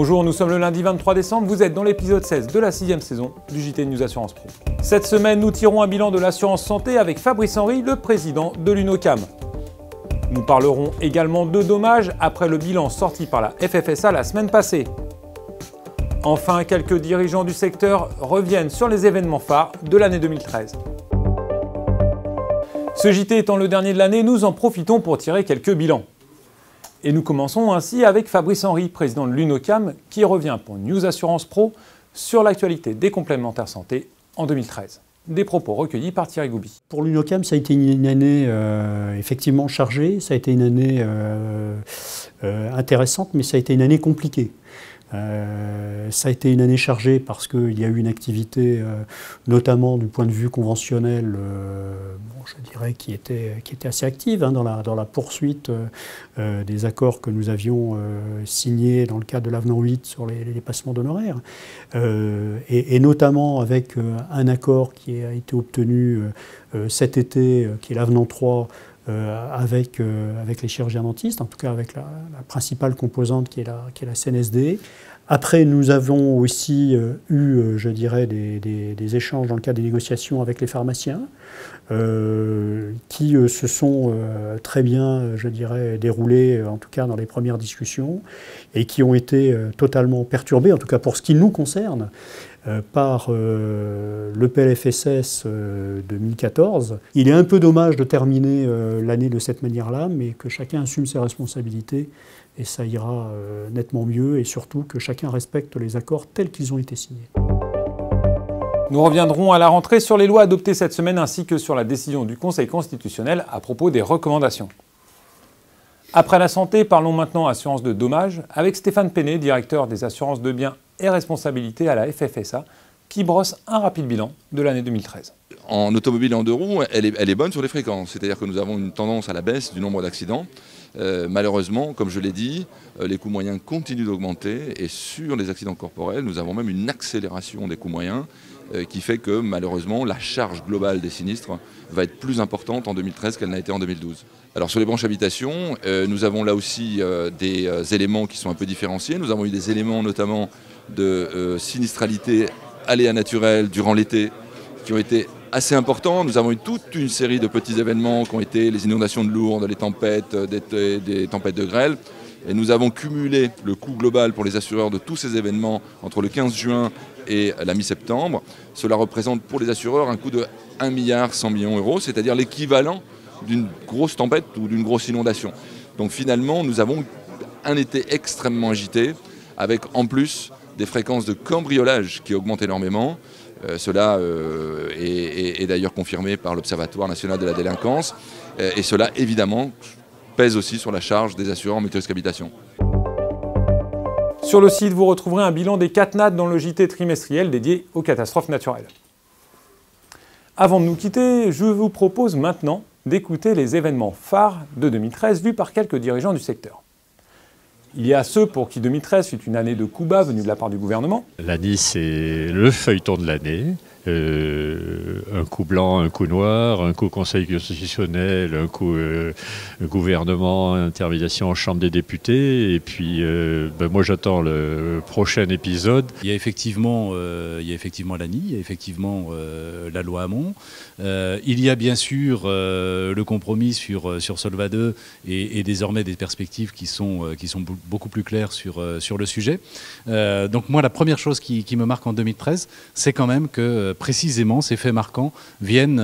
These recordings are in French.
Bonjour, nous sommes le lundi 23 décembre, vous êtes dans l'épisode 16 de la 6e saison du JT News Assurance Pro. Cette semaine, nous tirons un bilan de l'assurance santé avec Fabrice Henry, le président de l'UNOCAM. Nous parlerons également de dommages après le bilan sorti par la FFSA la semaine passée. Enfin, quelques dirigeants du secteur reviennent sur les événements phares de l'année 2013. Ce JT étant le dernier de l'année, nous en profitons pour tirer quelques bilans. Et nous commençons ainsi avec Fabrice Henry, président de l'UNOCAM, qui revient pour News Assurance Pro sur l'actualité des complémentaires santé en 2013. Des propos recueillis par Thierry Goubi. Pour l'UNOCAM, ça a été une année effectivement chargée, ça a été une année intéressante, mais ça a été une année compliquée. Ça a été une année chargée parce qu'il y a eu une activité, notamment du point de vue conventionnel, je dirais qui était assez active dans la poursuite des accords que nous avions signés dans le cadre de l'avenant 8 sur les dépassements d'honoraires, et notamment avec un accord qui a été obtenu cet été, qui est l'avenant 3, avec les chirurgiens dentistes, en tout cas avec la principale composante qui est la CNSD. Après, nous avons aussi eu, je dirais, des échanges dans le cadre des négociations avec les pharmaciens, qui se sont très bien, je dirais, déroulés, en tout cas dans les premières discussions, et qui ont été totalement perturbés, en tout cas pour ce qui nous concerne, par le PLFSS 2014. Il est un peu dommage de terminer l'année de cette manière-là, mais que chacun assume ses responsabilités et ça ira nettement mieux, et surtout que chacun respecte les accords tels qu'ils ont été signés. Nous reviendrons à la rentrée sur les lois adoptées cette semaine ainsi que sur la décision du Conseil constitutionnel à propos des recommandations. Après la santé, parlons maintenant assurance de dommages avec Stéphane Péné, directeur des assurances de biens et responsabilité à la FFSA, qui brosse un rapide bilan de l'année 2013. En automobile et en deux roues, elle est bonne sur les fréquences, c'est-à-dire que nous avons une tendance à la baisse du nombre d'accidents. Malheureusement, comme je l'ai dit, les coûts moyens continuent d'augmenter et sur les accidents corporels, nous avons même une accélération des coûts moyens qui fait que malheureusement la charge globale des sinistres va être plus importante en 2013 qu'elle n'a été en 2012. Alors sur les branches habitation, nous avons là aussi des éléments qui sont un peu différenciés. Nous avons eu des éléments notamment de sinistralité aléas naturels durant l'été qui ont été assez importants. Nous avons eu toute une série de petits événements qui ont été les inondations de Lourdes, les tempêtes, des tempêtes de grêle. Et nous avons cumulé le coût global pour les assureurs de tous ces événements entre le 15 juin et la mi-septembre. Cela représente pour les assureurs un coût de 1,1 milliard d'euros, c'est-à-dire l'équivalent d'une grosse tempête ou d'une grosse inondation. Donc finalement, nous avons un été extrêmement agité, avec en plus des fréquences de cambriolage qui augmentent énormément. Cela est d'ailleurs confirmé par l'Observatoire national de la délinquance. Et cela, évidemment, pèse aussi sur la charge des assureurs en multirisque habitation. Sur le site, vous retrouverez un bilan des 4 NAT dans le JT trimestriel dédié aux catastrophes naturelles. Avant de nous quitter, je vous propose maintenant d'écouter les événements phares de 2013 vus par quelques dirigeants du secteur. Il y a ceux pour qui 2013 fut une année de coups bas venus de la part du gouvernement. L'année, c'est le feuilleton de l'année. Un coup blanc, un coup noir, un coup Conseil constitutionnel, un coup gouvernement, intermédiation en Chambre des députés. Et puis, moi, j'attends le prochain épisode. Il y a effectivement l'ANI, il y a effectivement la loi Hamon. Il y a bien sûr le compromis sur Solva 2 et désormais des perspectives qui sont beaucoup plus claires sur le sujet. Donc moi, la première chose qui me marque en 2013, c'est quand même que précisément ces faits marquants viennent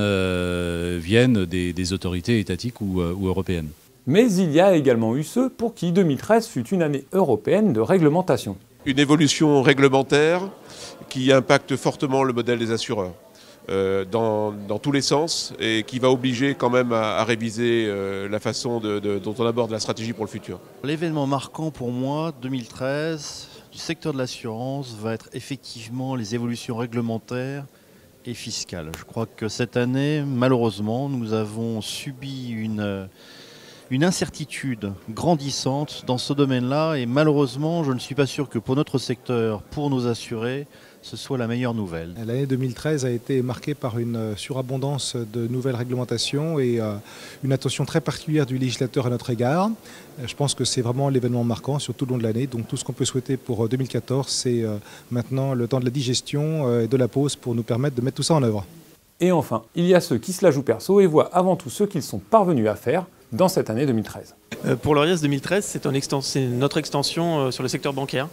des autorités étatiques ou européennes. Mais il y a également eu ceux pour qui 2013 fut une année européenne de réglementation. Une évolution réglementaire qui impacte fortement le modèle des assureurs dans tous les sens et qui va obliger quand même à réviser la façon dont on aborde la stratégie pour le futur. L'événement marquant pour moi, 2013, du secteur de l'assurance, va être effectivement les évolutions réglementaires et fiscales. Je crois que cette année, malheureusement, nous avons subi une incertitude grandissante dans ce domaine-là et malheureusement, je ne suis pas sûr que pour notre secteur, pour nos assurés, ce soit la meilleure nouvelle. L'année 2013 a été marquée par une surabondance de nouvelles réglementations et une attention très particulière du législateur à notre égard. Je pense que c'est vraiment l'événement marquant sur tout le long de l'année. Donc tout ce qu'on peut souhaiter pour 2014, c'est maintenant le temps de la digestion et de la pause pour nous permettre de mettre tout ça en œuvre. Et enfin, il y a ceux qui se la jouent perso et voient avant tout ce qu'ils sont parvenus à faire dans cette année 2013. Pour l'ORIAS 2013, c'est notre extension sur le secteur bancaire.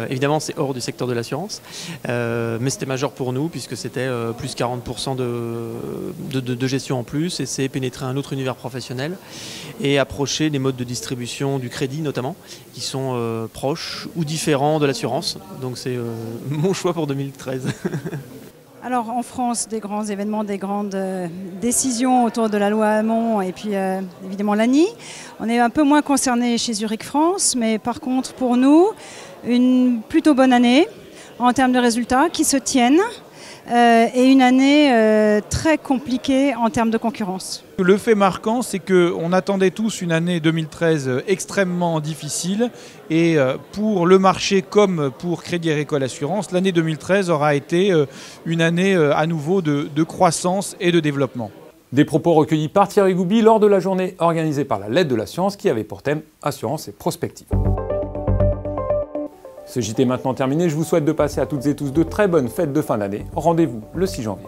Évidemment, c'est hors du secteur de l'assurance, mais c'était majeur pour nous puisque c'était plus 40% de gestion en plus et c'est pénétrer un autre univers professionnel et approcher les modes de distribution du crédit notamment qui sont proches ou différents de l'assurance. Donc c'est mon choix pour 2013. Alors en France, des grands événements, des grandes décisions autour de la loi Hamon et puis évidemment l'ANI. On est un peu moins concerné chez Zurich France, mais par contre pour nous, une plutôt bonne année en termes de résultats qui se tiennent et une année très compliquée en termes de concurrence. Le fait marquant, c'est qu'on attendait tous une année 2013 extrêmement difficile et pour le marché comme pour Crédit Agricole Assurance, l'année 2013 aura été une année à nouveau de croissance et de développement. Des propos recueillis par Thierry Goubi lors de la journée organisée par la Lettre de l'Assurance qui avait pour thème Assurance et prospective. Ce JT est maintenant terminé, je vous souhaite de passer à toutes et tous de très bonnes fêtes de fin d'année. Rendez-vous le 6 janvier.